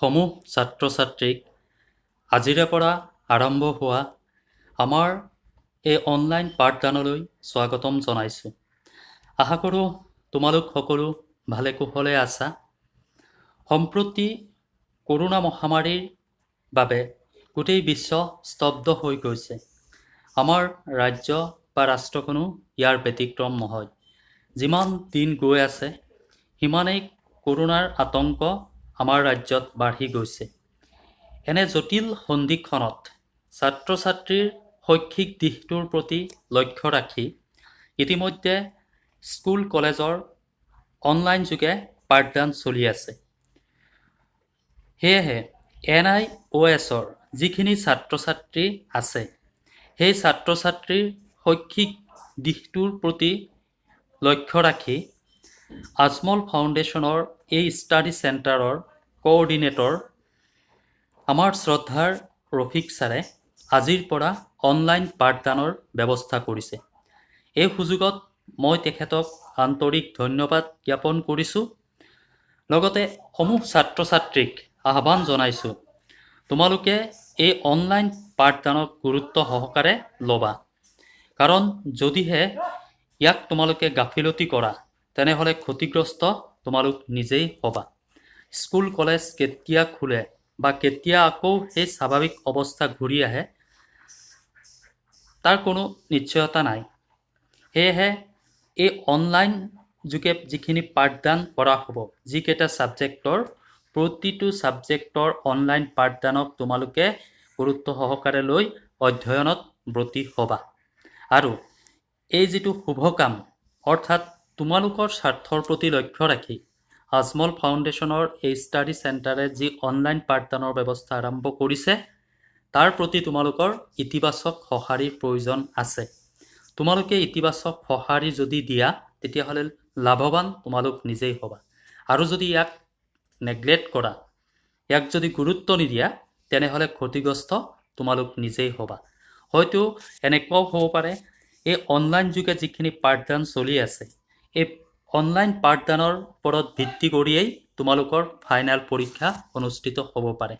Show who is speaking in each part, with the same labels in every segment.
Speaker 1: সমূহ ছাত্ৰ ছাত্ৰীক আজিৰে পৰা আৰম্ভ হোৱা আমাৰ এই অনলাইন পাঠদানলৈ স্বাগতম জনাইছোঁ। আশা কৰোঁ তোমালোক সকলো ভালে কুশলে আছা। সম্প্ৰতি কৰোনা মহামাৰীৰ বাবে গোটেই বিশ্ব স্তব্ধ হৈ গৈছে। আমাৰ ৰাজ্য বা ৰাষ্ট্ৰখনো ইয়াৰ ব্যতিক্ৰম নহয়। যিমান দিন গৈ আছে সিমানেই কৰোনাৰ আতংক আমাৰ ৰাজ্যত বাঢ়ি গৈছে। এনে জটিল সন্ধিক্ষণত ছাত্ৰ ছাত্ৰীৰ শৈক্ষিক দিশটোৰ প্ৰতি লক্ষ্য ৰাখি ইতিমধ্যে স্কুল কলেজৰ অনলাইন যোগে পাঠদান চলি আছে। সেয়েহে NIOSৰ যিখিনি ছাত্ৰ ছাত্ৰী আছে সেই ছাত্ৰ ছাত্ৰীৰ শৈক্ষিক দিশটোৰ প্ৰতি লক্ষ্য ৰাখি আজমল ফাউণ্ডেশ্যনৰ এই ষ্টাডি চেণ্টাৰৰ কোঅৰ্ডিনেটৰ আমাৰ শ্ৰদ্ধাৰ ৰফিক ছাৰে আজিৰ পৰা অনলাইন পাঠদানৰ ব্যৱস্থা কৰিছে। এই সুযোগত মই তেখেতক আন্তৰিক ধন্যবাদ জ্ঞাপন কৰিছোঁ। লগতে সমূহ ছাত্ৰ ছাত্ৰীক আহ্বান জনাইছোঁ, তোমালোকে এই অনলাইন পাঠদানক গুৰুত্ব সহকাৰে ল'বা। কাৰণ যদিহে ইয়াক তোমালোকে গাফিলতি কৰা তেনেহ'লে ক্ষতিগ্ৰস্ত তোমালোক নিজেই হ'বা। স্কুল কলেজ কেতিয়া খোলে বা কেতিয়া আকৌ সেই স্বাভাৱিক অৱস্থা ঘূৰি আহে তাৰ কোনো নিশ্চয়তা নাই। সেয়েহে এই অনলাইন যোগে যিখিনি পাঠদান কৰা হ'ব, যিকেইটা ছাবজেক্টৰ প্ৰতিটো ছাবজেক্টৰ অনলাইন পাঠদানক তোমালোকে গুৰুত্ব সহকাৰে লৈ অধ্যয়নত ব্ৰতী হ'বা। আৰু এই যিটো শুভ কাম অৰ্থাৎ তোমালোকৰ স্বাৰ্থৰ প্ৰতি লক্ষ্য ৰাখি আজমল ফাউণ্ডেশ্যনৰ এই ষ্টাডি চেণ্টাৰে যি অনলাইন পাঠদানৰ ব্যৱস্থা আৰম্ভ কৰিছে তাৰ প্ৰতি তোমালোকৰ ইতিবাচক সঁহাৰিৰ প্ৰয়োজন আছে। তোমালোকে ইতিবাচক সঁহাৰি যদি দিয়া তেতিয়াহ'লে লাভৱান তোমালোক নিজেই হ'বা। আৰু যদি ইয়াক নেগলেক্ট কৰা, ইয়াক যদি গুৰুত্ব নিদিয়া তেনেহ'লে ক্ষতিগ্ৰস্ত তোমালোক নিজেই হ'বা। হয়তো এনেকুৱাও হ'ব পাৰে এই অনলাইন যোগে যিখিনি পাঠদান চলি আছে এই অনলাইন পাঠদানৰ ওপৰত ভিত্তি কৰিয়েই তোমালোকৰ ফাইনেল পৰীক্ষা অনুষ্ঠিত হ'ব পাৰে।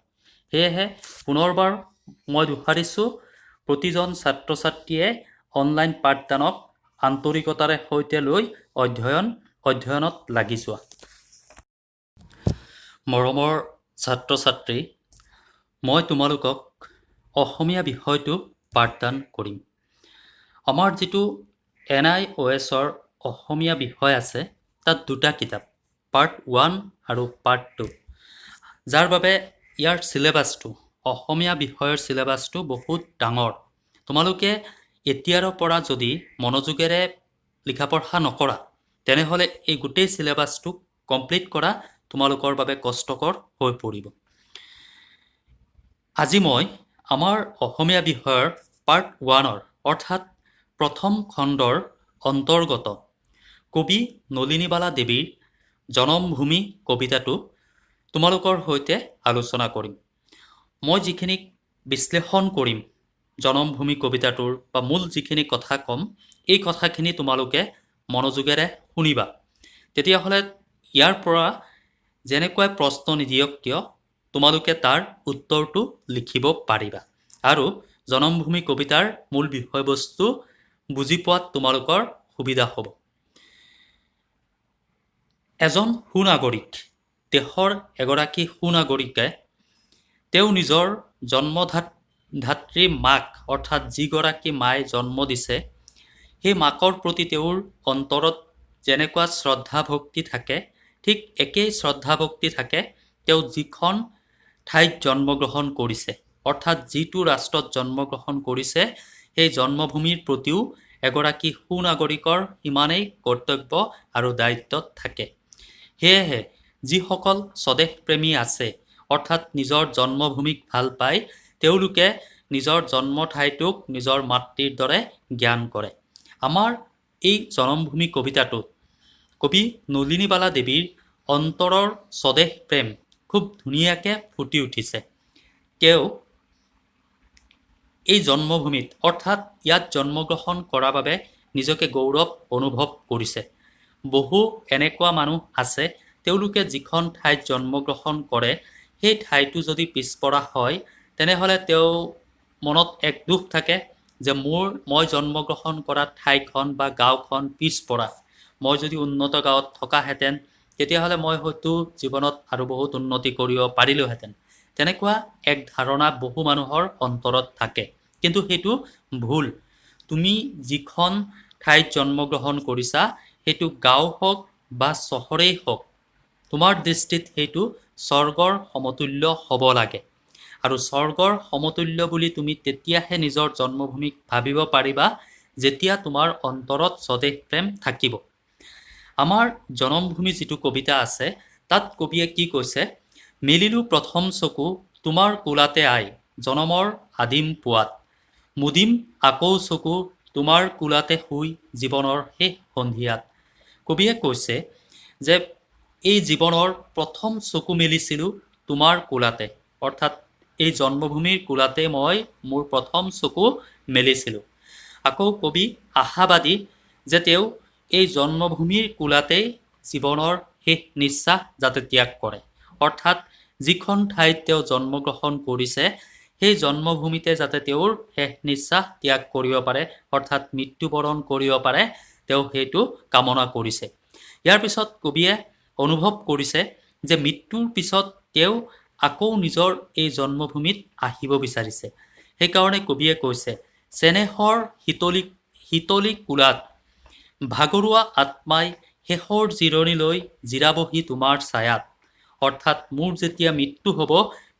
Speaker 1: সেয়েহে পুনৰবাৰ মই দোহাৰিছোঁ, প্ৰতিজন ছাত্ৰ ছাত্ৰীয়ে অনলাইন পাঠদানক আন্তৰিকতাৰে সৈতে লৈ অধ্যয়নত লাগি যোৱা। মৰমৰ ছাত্ৰ ছাত্ৰী, মই তোমালোকক অসমীয়া বিষয়টো পাঠদান কৰিম। আমাৰ যিটো NIOSৰ অসমীয়া বিষয় আছে তাত দুটা কিতাপ, পাৰ্ট 1 আৰু পাৰ্ট 2, যাৰ বাবে ইয়াৰ চিলেবাছটো অসমীয়া বিষয়ৰ চিলেবাছটো বহুত ডাঙৰ। তোমালোকে এতিয়াৰ পৰা যদি মনোযোগেৰে লিখা পঢ়া নকৰা তেনেহ'লে এই গোটেই চিলেবাছটো কমপ্লিট কৰা তোমালোকৰ বাবে কষ্টকৰ হৈ পৰিব। আজি মই আমাৰ অসমীয়া বিষয়ৰ পাৰ্ট 1ৰ অৰ্থাৎ প্ৰথম খণ্ডৰ অন্তৰ্গত কবি নলিনীবালা দেৱীৰ জনমভূমি কবিতাটো তোমালোকৰ সৈতে আলোচনা কৰিম। মই যিখিনি বিশ্লেষণ কৰিম জনমভূমি কবিতাটোৰ বা মূল যিখিনি কথা ক'ম এই কথাখিনি তোমালোকে মনোযোগেৰে শুনিবা। তেতিয়াহ'লে ইয়াৰ পৰা যেনেকুৱাই প্ৰশ্ন নিদিয়ক কিয় তোমালোকে তাৰ উত্তৰটো লিখিব পাৰিবা আৰু জনমভূমি কবিতাৰ মূল বিষয়বস্তু বুজি পোৱাত তোমালোকৰ সুবিধা হ'ব। এজন সুনাগৰিক, দেশৰ এগৰাকী সুনাগৰিকে তেওঁ নিজৰ জন্মধাত্ৰী মাক অৰ্থাৎ যিগৰাকী মায়ে জন্ম দিছে সেই মাকৰ প্ৰতি তেওঁৰ অন্তৰত যেনেকুৱা শ্ৰদ্ধা ভক্তি থাকে ঠিক একেই শ্ৰদ্ধা ভক্তি থাকে তেওঁ যিখন ঠাইত জন্মগ্ৰহণ কৰিছে অৰ্থাৎ যিটো ৰাষ্ট্ৰত জন্মগ্ৰহণ কৰিছে সেই জন্মভূমিৰ প্ৰতিও এগৰাকী সুনাগৰিকৰ সিমানেই কৰ্তব্য আৰু দায়িত্বত থাকে। সেয়েহে যিসকল স্বদেশপ্ৰেমী আছে অৰ্থাৎ নিজৰ জন্মভূমিক ভাল পায় তেওঁলোকে নিজৰ জন্ম ঠাইটোক নিজৰ মাতৃৰ দৰে জ্ঞান কৰে। আমাৰ এই জনমভূমি কবিতাটোত কবি নলিনীবালা দেৱীৰ অন্তৰৰ স্বদেশ প্ৰেম খুব ধুনীয়াকৈ ফুটি উঠিছে। তেওঁ এই জন্মভূমিত অৰ্থাৎ ইয়াত জন্মগ্ৰহণ কৰাৰ বাবে নিজকে গৌৰৱ অনুভৱ কৰিছে। বহু এনেকুৱা মানুহ আছে তেওঁলোকে যিখন ঠাইত জন্মগ্ৰহণ কৰে সেই ঠাইটো যদি পিছপৰা হয় তেনেহ'লে তেওঁ মনত এক দুখ থাকে যে মই জন্মগ্ৰহণ কৰা ঠাইখন বা গাঁওখন পিছপৰা। মই যদি উন্নত গাঁৱত থকাহেঁতেন তেতিয়াহ'লে মই হয়তো জীৱনত আৰু বহুত উন্নতি কৰিব পাৰিলোহেঁতেন। তেনেকুৱা এক ধাৰণা বহু মানুহৰ অন্তৰত থাকে, কিন্তু সেইটো ভুল। তুমি যিখন ঠাইত জন্মগ্ৰহণ কৰিছা সেইটো গাঁও হওক বা চহৰেই হওক, তোমাৰ দৃষ্টিত সেইটো স্বৰ্গৰ সমতুল্য হ'ব লাগে। আৰু স্বৰ্গৰ সমতুল্য বুলি তুমি তেতিয়াহে নিজৰ জন্মভূমিক ভাবিব পাৰিবা যেতিয়া তোমাৰ অন্তৰত স্বদেশ প্ৰেম থাকিব। আমাৰ জনমভূমি যিটো কবিতা আছে তাত কবিয়ে কি কৈছে, মেলিলো প্ৰথম চকু তোমাৰ কোলাতে আই, জনমৰ আদিম পুৱাত, মুদিম আকৌ চকু তোমাৰ কোলাতে শুই জীৱনৰ শেষ সন্ধিয়াত। কবিয়ে কৈছে যে এই জীৱনৰ প্ৰথম চকু মেলিছিলোঁ তোমাৰ কোলাতে, অৰ্থাৎ এই জন্মভূমিৰ কোলাতে মই মোৰ প্ৰথম চকু মেলিছিলোঁ। আকৌ কবি আশাবাদী যে তেওঁ এই জন্মভূমিৰ কোলাতেই জীৱনৰ শেষ নিশ্বাস যাতে ত্যাগ কৰে, অৰ্থাৎ যিখন ঠাইত তেওঁ জন্মগ্ৰহণ কৰিছে সেই জন্মভূমিতে যাতে তেওঁৰ শেষ নিশ্বাস ত্যাগ কৰিব পাৰে, অৰ্থাৎ মৃত্যুবৰণ কৰিব পাৰে, তেওঁ সেইটো কামনা কৰিছে। ইয়াৰ পিছত কবিয়ে অনুভৱ কৰিছে যে মৃত্যুৰ পিছত তেওঁ আকৌ নিজৰ এই জন্মভূমিত আহিব বিচাৰিছে। সেইকাৰণে কবিয়ে কৈছে, চেনেহৰ শীতলী কোলাত ভাগৰুৱা আত্মাই শেষৰ জিৰণি লৈ জিৰাবহি তোমাৰ ছায়াত, অৰ্থাৎ মোৰ যেতিয়া মৃত্যু হ'ব,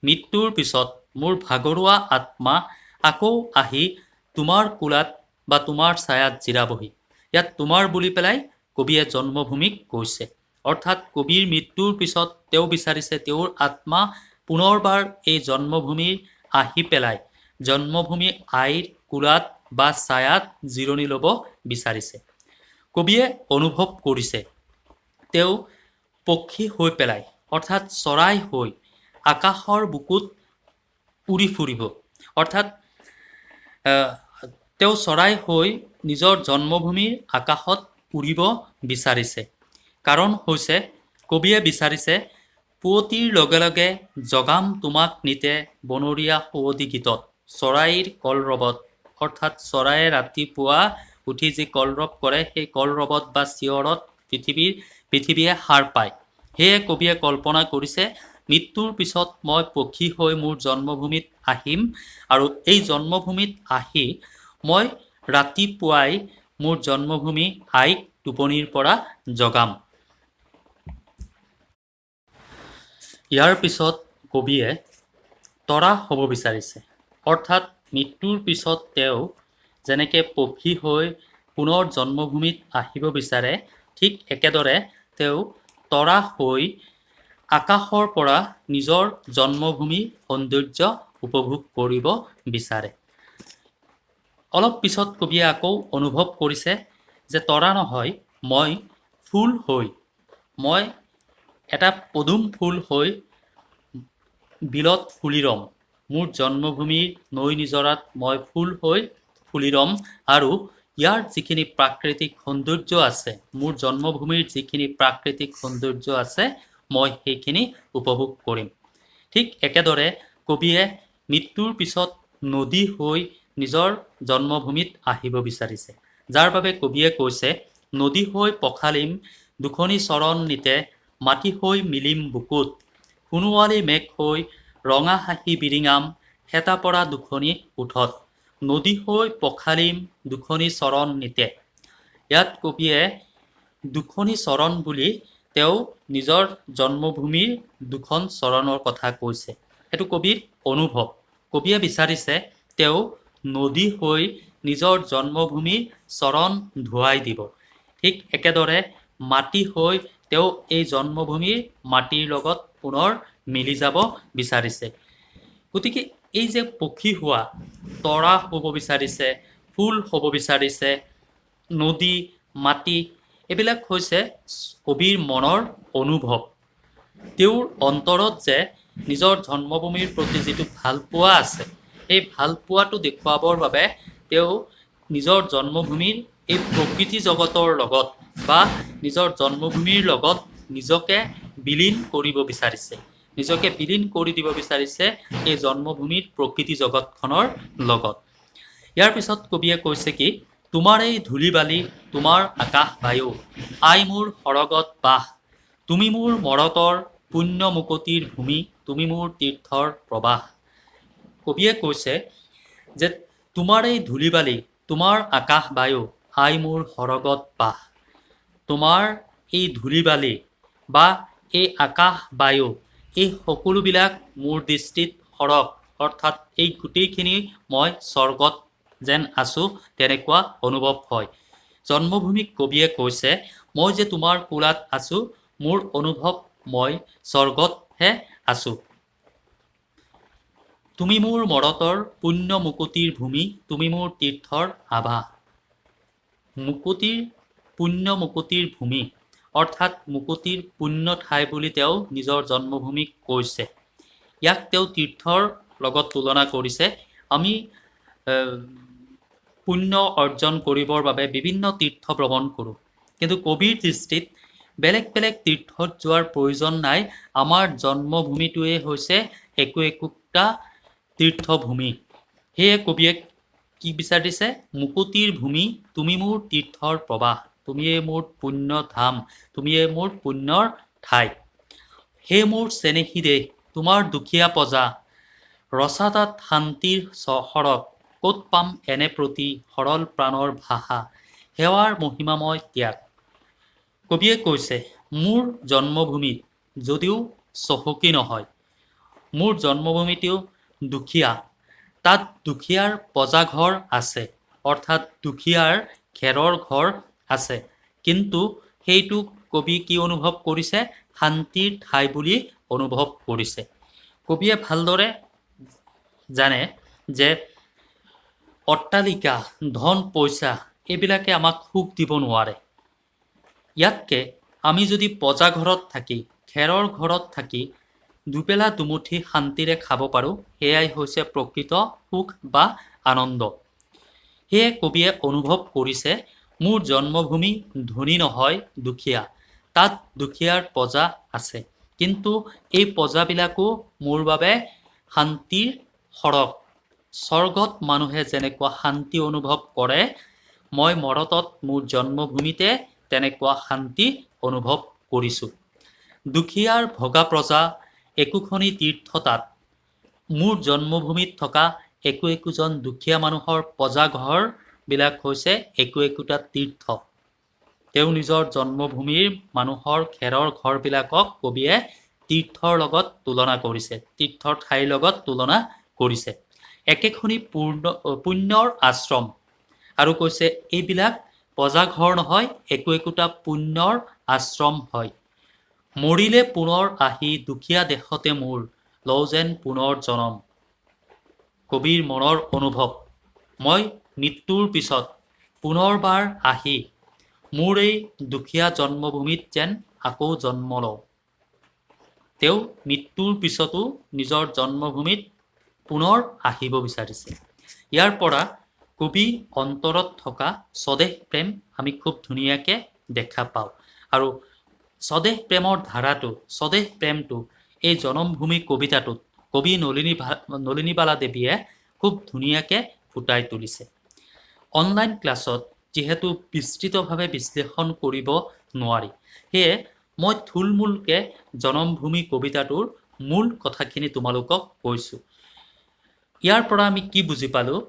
Speaker 1: মৃত্যুৰ পিছত মোৰ ভাগৰুৱা আত্মা আকৌ আহি তোমাৰ কোলাত বা তোমাৰ ছায়াত জিৰাবহি। ইয়াত তোমাৰ বুলি পেলাই কবিয়ে জন্মভূমিক কৈছে, অৰ্থাৎ কবিৰ মৃত্যুৰ পিছত তেওঁ বিচাৰিছে তেওঁৰ আত্মা পুনৰবাৰ এই জন্মভূমিৰ আহি পেলাই জন্মভূমি আইৰ কোলাত বা ছায়াত জিৰণি ল'ব বিচাৰিছে। কবিয়ে অনুভৱ কৰিছে তেওঁ পক্ষী হৈ পেলাই, অৰ্থাৎ চৰাই হৈ আকাশৰ বুকুত উৰি ফুৰিব, অৰ্থাৎ তেওঁ চৰাই হৈ নিজৰ জন্মভূমিৰ আকাশত উৰিব বিচাৰিছে। কাৰণ হৈছে কবিয়ে বিচাৰিছে পুৱতিৰ লগে লগে জগাম তোমাক নিতে বনৰীয়া সুৱদী গীতত, চৰাইৰ কলৰৱত, অৰ্থাৎ চৰায়ে ৰাতিপুৱা উঠি যি কলৰৱ কৰে সেই কলৰৱত বা চিঞৰত পৃথিৱীয়ে সাৰ পায়। সেয়ে কবিয়ে কল্পনা কৰিছে মৃত্যুৰ পিছত মই পক্ষী হৈ মোৰ জন্মভূমিত আহিম, আৰু এই জন্মভূমিত আহি মই ৰাতিপুৱাই মোৰ জন্মভূমি আইক টোপনিৰ পৰা জগাম। ইয়াৰ পিছত কবিয়ে তৰা হ'ব বিচাৰিছে, অৰ্থাৎ মৃত্যুৰ পিছত তেওঁ যেনেকৈ পক্ষী হৈ পুনৰ জন্মভূমিত আহিব বিচাৰে, ঠিক একেদৰে তেওঁ তৰা হৈ আকাশৰ পৰা নিজৰ জন্মভূমিৰ সৌন্দৰ্য উপভোগ কৰিব বিচাৰে। অলপ পিছত কবিয়ে আকৌ অনুভৱ কৰিছে যে তৰা নহয়, মই ফুল হৈ, মই এটা পদুম ফুল হৈ বিলত ফুলি ৰ'ম, মোৰ জন্মভূমিৰ নৈ নিজৰাত মই ফুল হৈ ফুলি ৰ'ম, আৰু ইয়াৰ যিখিনি প্ৰাকৃতিক সৌন্দৰ্য আছে, মোৰ জন্মভূমিৰ যিখিনি প্ৰাকৃতিক সৌন্দৰ্য আছে, মই সেইখিনি উপভোগ কৰিম। ঠিক একেদৰে কবিয়ে মৃত্যুৰ পিছত নদী হৈ নিজৰ জন্মভূমিত আহিব বিচাৰিছে, যাৰ বাবে কবিয়ে কৈছে নদী হৈ পখালিম দুখনি চৰণ নিতে, মাটি হৈ মিলিম বুকুত, সোণোৱালী মেঘ হৈ ৰঙা হাঁহি বিৰিঙাম, হেতা পৰা দুখনি ওঠত, নদী হৈ পখালিম দুখনি চৰণ নিতে। ইয়াত কবিয়ে দুখনি চৰণ বুলি তেওঁ নিজৰ জন্মভূমিৰ দুখন চৰণৰ কথা কৈছে। সেইটো কবিৰ অনুভৱ। কবিয়ে বিচাৰিছে তেওঁ নদী হৈ নিজৰ জন্মভূমিৰ চৰণ ধুৱাই দিব। ঠিক একেদৰে মাটি হৈ তেওঁ এই জন্মভূমিৰ মাটিৰ লগত পুনৰ মিলি যাব বিচাৰিছে। গতিকে এই যে পক্ষী হোৱা, তৰা হ'ব বিচাৰিছে, ফুল হ'ব বিচাৰিছে, নদী, মাটি, এইবিলাক হৈছে কবিৰ মনৰ অনুভৱ। তেওঁৰ অন্তৰত যে নিজৰ জন্মভূমিৰ প্ৰতি যিটো ভালপোৱা আছে, এই ভালপোৱাটো দেখুৱাবৰ বাবে তেওঁ নিজৰ জন্মভূমিৰ এই প্ৰকৃতি জগতৰ লগত বা নিজৰ জন্মভূমিৰ লগত নিজকে বিলীন কৰিব বিচাৰিছে। নিজকে বিলীন কৰি দিব বিচাৰিছে এই জন্মভূমিৰ প্ৰকৃতি জগতখনৰ লগত। ইয়াৰ পিছত কবিয়ে কৈছে কি, তোমাৰ এই ধূলি বালি, তোমাৰ আকাশ বায়ু, আই মোৰ সৰগত বাস, তুমি মোৰ মৰতৰ পুণ্য মুকতিৰ ভূমি, তুমি মোৰ তীৰ্থৰ প্ৰবাহ। কবিয়ে কৈছে যে তোমাৰ এই ধূলি বালি, তোমাৰ আকাশ বায়ু, আই মোৰ সৰগত বাস, তোমাৰ এই ধূলি বালি বা এই আকাশ বায়ু, এই সকলোবিলাক মোৰ দৃষ্টিত সৰগ, অৰ্থাৎ এই গোটেইখিনি মই স্বৰ্গত যেন আছোঁ তেনেকুৱা অনুভৱ হয়। জন্মভূমিক কবিয়ে কৈছে, মই যে তোমাৰ কোলাত আছোঁ, মোৰ অনুভৱ মই স্বৰ্গতহে আছোঁ। তুমি মোৰ মৰতৰ পুণ্য মুকুতিৰ ভূমি, তুমি মোৰ তীৰ্থৰ আভা। মুকুতিৰ পুণ্য মুকুতিৰ ভূমি, অৰ্থাৎ মুকুতিৰ পুণ্য ঠাই বুলি তেওঁ নিজৰ জন্মভূমিক কৈছে। ইয়াক তেওঁ তীৰ্থৰ লগত তুলনা কৰিছে। আমি পুণ্য অৰ্জন কৰিবৰ বাবে বিভিন্ন তীৰ্থ ভ্ৰমণ কৰোঁ, কিন্তু কবিৰ দৃষ্টিত বেলেগ বেলেগ তীৰ্থত যোৱাৰ প্ৰয়োজন নাই। আমাৰ জন্মভূমিটোৱে হৈছে একোটা তীৰ্থভূমি। সেয়ে কবিয়ে কি বিচাৰিছে, মুকুতিৰ ভূমি, তুমি মোৰ তীৰ্থৰ প্ৰবাহ, তুমিয়ে মোৰ পুণ্য ধাম, তুমিয়ে মোৰ পুণ্যৰ ঠাই। হে মোৰ চেনেহী দেশ, তোমাৰ দুখীয়া প্ৰজা, ৰচা তাত শান্তিৰ সৰগ, ক'ত পাম এনে প্ৰতি সৰল প্ৰাণৰ ভাষা, সেৱাৰ মহিমাময় ত্যাগ। কবিয়ে কৈছে, মোৰ জন্মভূমিত যদিও চহকী নহয়, মোৰ জন্মভূমিতেও দুখীয়া, তাত দুখীয়াৰ প্ৰজাঘৰ আছে, অৰ্থাৎ দুখীয়াৰ খেৰৰ ঘৰ আছে, কিন্তু সেইটো কবি কি অনুভৱ কৰিছে, শান্তিৰ ঠাই বুলি অনুভৱ কৰিছে। কবিয়ে ভালদৰে জানে যে অট্টালিকা, ধন পইচা এইবিলাকে আমাক সুখ দিব নোৱাৰে। ইয়াতকে আমি যদি প্ৰজাঘৰত থাকি, খেৰৰ ঘৰত থাকি দুবেলা দুমুঠি শান্তিৰে খাব পাৰোঁ, সেয়াই হৈছে প্ৰকৃত সুখ বা আনন্দ। সেয়ে কবিয়ে অনুভৱ কৰিছে, মোৰ জন্মভূমি ধনী নহয়, দুখীয়া, তাত দুখীয়াৰ প্ৰজা আছে, কিন্তু এই প্ৰজাবিলাকো মোৰ বাবে শান্তিৰ সৰগ। স্বৰ্গত মানুহে যেনেকুৱা শান্তি অনুভৱ কৰে, মই মৰতত মোৰ জন্মভূমিতে তেনেকুৱা শান্তি অনুভৱ কৰিছোঁ। দুখীয়াৰ ভগা প্ৰজা একোখনি তীৰ্থ তাত, মোৰ জন্মভূমিত থকা একোজন দুখীয়া মানুহৰ প্ৰজাঘৰবিলাক হৈছে একোটা তীৰ্থ। তেওঁ নিজৰ জন্মভূমিৰ মানুহৰ খেৰৰ ঘৰবিলাকক কবিয়ে তীৰ্থৰ লগত তুলনা কৰিছে, তীৰ্থৰ ঠাইৰ লগত তুলনা কৰিছে। একেখনি পুণ্যৰ আশ্ৰম, আৰু কৈছে এইবিলাক প্ৰজাঘৰ নহয়, একোটা পুণ্যৰ আশ্ৰম হয়। মৰিলে পুনৰ আহি দুখীয়া দেশতে মোৰ, লওঁ যেন পুনৰ জনম। কবিৰ মনৰ অনুভৱ, মই মৃত্যুৰ পিছত পুনৰবাৰ আহি মোৰ এই দুখীয়া জন্মভূমিত যেন আকৌ জন্ম লওঁ। তেওঁ মৃত্যুৰ পিছতো নিজৰ জন্মভূমিত পুনৰ আহিব বিচাৰিছে। ইয়াৰ পৰা কবি অন্তৰত থকা স্বদেশ প্ৰেম আমি খুব ধুনীয়াকৈ দেখা পাওঁ। আৰু স্বদেশ প্ৰেমৰ ধাৰাটো, স্বদেশ প্ৰেমটো এই জনমভূমি কবিতাটোত কবি নলিনীবালা দেৱীয়ে খুব ধুনীয়াকৈ ফুটাই তুলিছে। অনলাইন ক্লাছত যিহেতু বিস্তৃতভাৱে বিশ্লেষণ কৰিব নোৱাৰি, সেয়ে মই থুলমূলকৈ জনমভূমি কবিতাটোৰ মূল কথাখিনি তোমালোকক কৈছোঁ। ইয়াৰ পৰা আমি কি বুজি পালোঁ,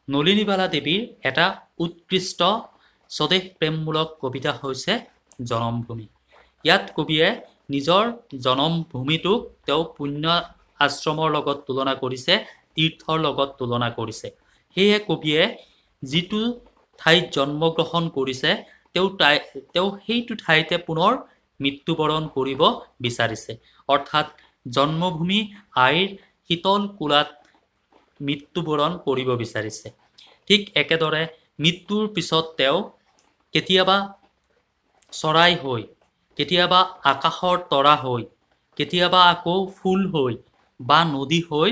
Speaker 1: নলিনীবালা দেৱীৰ এটা উৎকৃষ্ট স্বদেশ প্ৰেমমূলক কবিতা হৈছে জনমভূমি। ইয়াত কবিয়ে নিজৰ জনমভূমিটোক তেওঁ পুণ্য আশ্ৰমৰ লগত তুলনা কৰিছে, তীৰ্থৰ লগত তুলনা কৰিছে। সেয়ে কবিয়ে যিটো ঠাইত জন্মগ্ৰহণ কৰিছে, তেওঁ সেইটো ঠাইতে পুনৰ মৃত্যুবৰণ কৰিব বিচাৰিছে, অৰ্থাৎ জন্মভূমি আইৰ শীতল কোলাত মৃত্যুবৰণ কৰিব বিচাৰিছে। ঠিক একেদৰে মৃত্যুৰ পিছত তেওঁ কেতিয়াবা চৰাই হৈ, কেতিয়াবা আকাশৰ তৰা হৈ, কেতিয়াবা আকৌ ফুল হৈ বা নদী হৈ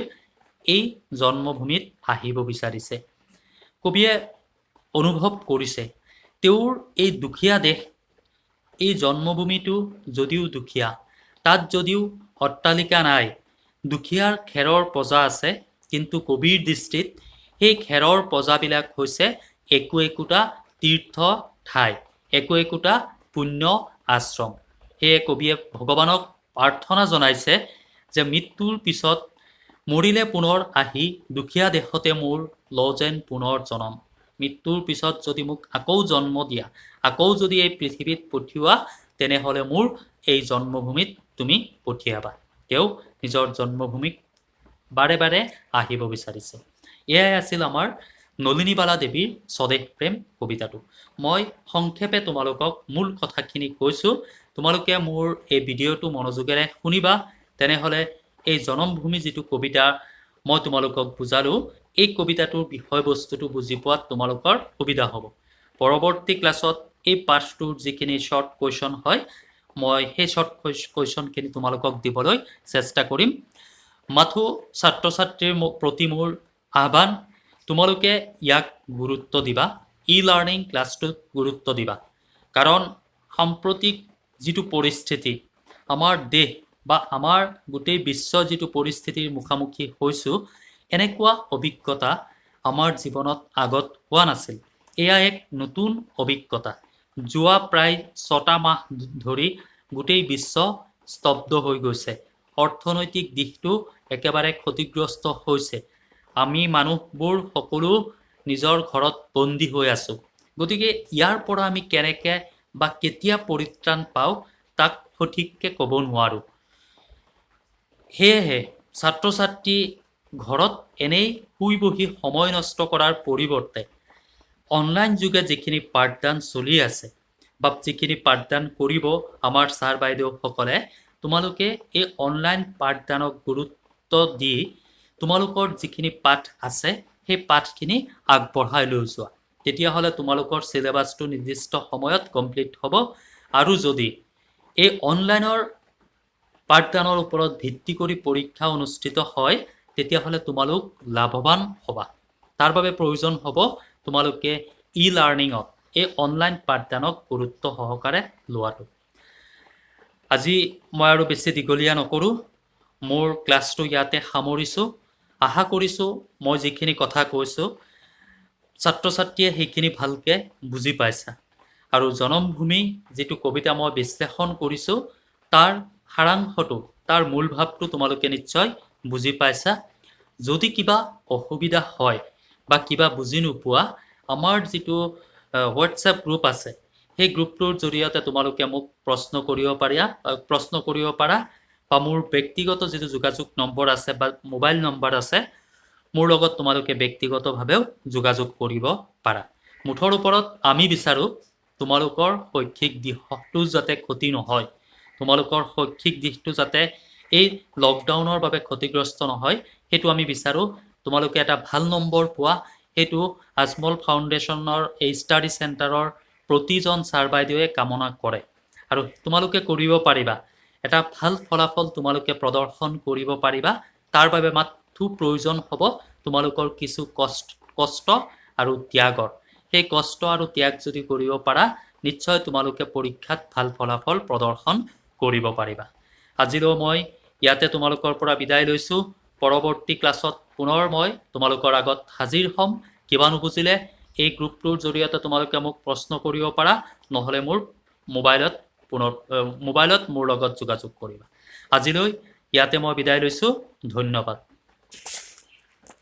Speaker 1: এই জন্মভূমিত আহিব বিচাৰিছে। কবিয়ে অনুভৱ কৰিছে, তেওঁৰ এই দুখীয়া দেশ, এই জন্মভূমিটো যদিও দুখীয়া, তাত যদিও অট্টালিকা নাই, দুখীয়াৰ খেৰৰ প্ৰজা আছে, কিন্তু কবিৰ দৃষ্টিত সেই খেৰৰ প্ৰজাবিলাক হৈছে একোটা তীৰ্থ ঠাই, একোটা পুণ্য আশ্ৰম। সেয়ে কবিয়ে ভগৱানক প্ৰাৰ্থনা জনাইছে যে মৃত্যুৰ পিছত মৰিলে পুনৰ আহি দুখীয়া দেশতে মোৰ ল যেন পুনৰ জনম। মৃত্যুৰ পিছত যদি মোক আকৌ জন্ম দিয়া, আকৌ যদি এই পৃথিৱীত পঠিওৱা, তেনেহ'লে মোৰ এই জন্মভূমিত তুমি পঠিয়াবা। তেওঁ নিজৰ জন্মভূমিক বাৰে বাৰে আহিব বিচাৰিছে। এয়াই আছিল আমাৰ নলিনীবালা দেৱীৰ স্বদেশ প্ৰেম কবিতাটো। মই সংক্ষেপে তোমালোকক মূল কথাখিনি কৈছোঁ। তোমালোকে মোৰ এই ভিডিঅ'টো মনোযোগেৰে শুনিবা, তেনেহ'লে এই জনমভূমি যিটো কবিতা মই তোমালোকক বুজালোঁ, এই কবিতাটোৰ বিষয়বস্তুটো বুজি পোৱাত তোমালোকৰ সুবিধা হ'ব। পৰৱৰ্তী ক্লাছত এই পাঠটোৰ যিখিনি শ্বৰ্ট কুৱেশ্যন হয়, মই সেই শ্বৰ্ট কুৱেশ্যনখিনি তোমালোকক দিবলৈ চেষ্টা কৰিম। মাথো ছাত্ৰ ছাত্ৰীৰ প্ৰতি মোৰ আহ্বান, তোমালোকে ইয়াক গুৰুত্ব দিবা, ই-লাৰ্ণিং ক্লাছটোত গুৰুত্ব দিবা। কাৰণ সাম্প্ৰতিক যিটো পৰিস্থিতি, আমাৰ দেশ বা আমাৰ গোটেই বিশ্ব যিটো পৰিস্থিতিৰ মুখামুখি হৈছোঁ, এনেকুৱা অভিজ্ঞতা আমাৰ জীৱনত আগত হোৱা নাছিল। এয়া এক নতুন অভিজ্ঞতা। যোৱা প্ৰায় 6টা মাহ ধৰি গোটেই বিশ্ব স্তব্ধ হৈ গৈছে। অৰ্থনৈতিক দিশটো একেবাৰে ক্ষতিগ্ৰস্ত হৈছে। আমি মানুহবোৰ সকলো নিজৰ ঘৰত বন্দী হৈ আছোঁ। গতিকে ইয়াৰ পৰা আমি কেনেকৈ বা কেতিয়া পৰিত্ৰাণ পাওঁ তাক সঠিককৈ ক'ব নোৱাৰোঁ। সেয়েহে ছাত্ৰ ছাত্ৰী ঘৰত এনেই শুই বহি সময় নষ্ট কৰাৰ পৰিৱৰ্তে অনলাইন যোগে যিখিনি পাঠদান চলি আছে বা যিখিনি পাঠদান কৰিব আমাৰ ছাৰ বাইদেউসকলে, তোমালোকে এই অনলাইন পাঠদানক গুৰুত্ব দি তোমালোকৰ যিখিনি পাঠ আছে সেই পাঠখিনি আগবঢ়াই লৈ যোৱা। তেতিয়াহ'লে তোমালোকৰ চিলেবাছটো নিৰ্দিষ্ট সময়ত কমপ্লিট হ'ব। আৰু যদি এই অনলাইনৰ পাঠদানৰ ওপৰত ভিত্তি কৰি পৰীক্ষা অনুষ্ঠিত হয়, তেতিয়াহ'লে তোমালোক লাভৱান হ'বা। তাৰ বাবে প্ৰয়োজন হ'ব তোমালোকে ই-লাৰ্ণিঙত এই অনলাইন পাঠদানক গুৰুত্ব সহকাৰে লোৱাটো। আজি মই আৰু বেছি দীঘলীয়া নকৰোঁ, মোৰ ক্লাছটো ইয়াতে সামৰিছোঁ। আশা কৰিছোঁ মই যিখিনি কথা কৈছোঁ ছাত্ৰ ছাত্ৰীয়ে সেইখিনি ভালকৈ বুজি পাইছা। আৰু জনমভূমি যিটো কবিতা মই বিশ্লেষণ কৰিছোঁ, তাৰ সাৰাংশটো, তাৰ মূল ভাৱটো তোমালোকে নিশ্চয় বুজি পাইছা। যদি কিবা অসুবিধা হয় বা কিবা বুজি নোপোৱা, আমাৰ যিটো হোৱাটছএপ গ্ৰুপ আছে, সেই গ্ৰুপটোৰ জৰিয়তে তোমালোকে মোক প্ৰশ্ন কৰিব পাৰা বা মোৰ ব্যক্তিগত যিটো যোগাযোগ নম্বৰ আছে বা মোবাইল নম্বৰ আছে, মোৰ লগত তোমালোকে ব্যক্তিগতভাৱেও যোগাযোগ কৰিব পাৰা। মুঠৰ ওপৰত আমি বিচাৰোঁ তোমালোকৰ শৈক্ষিক দিশটো যাতে ক্ষতি নহয়, তোমালোকৰ শৈক্ষিক দিশটো যাতে এই লকডাউনৰ বাবে ক্ষতিগ্ৰস্ত নহয়, সেইটো আমি বিচাৰোঁ। তোমালোকে এটা ভাল নম্বৰ পোৱা, সেইটো আজমল ফাউণ্ডেশ্যনৰ এই ষ্টাডি চেণ্টাৰৰ প্ৰতিজন ছাৰ বাইদেৱে কামনা কৰে। আৰু তোমালোকে কৰিব পাৰিবা, এটা ভাল ফলাফল তোমালোকে প্ৰদৰ্শন কৰিব পাৰিবা। তাৰ বাবে মাথো প্ৰয়োজন হ'ব তোমালোকৰ কিছু কষ্ট আৰু ত্যাগৰ। সেই কষ্ট আৰু ত্যাগ যদি কৰিব পাৰা, নিশ্চয় তোমালোকে পৰীক্ষাত ভাল ফলাফল প্ৰদৰ্শন কৰিব পাৰিবা। আজিলৈ মই ইয়াতে তোমালোকৰ পৰা বিদায় লৈছোঁ। পৰৱৰ্তী ক্লাছত পুনৰ মই তোমালোকৰ আগত হাজিৰ হ'ম। কিবা নুবুজিলে এই গ্ৰুপটোৰ জৰিয়তে তোমালোকে মোক প্ৰশ্ন কৰিব পাৰা, নহ'লে মোৰ মোবাইলত মোৰ লগত যোগাযোগ কৰিবা। আজিলৈ ইয়াতে মই বিদায় লৈছোঁ। ধন্যবাদ।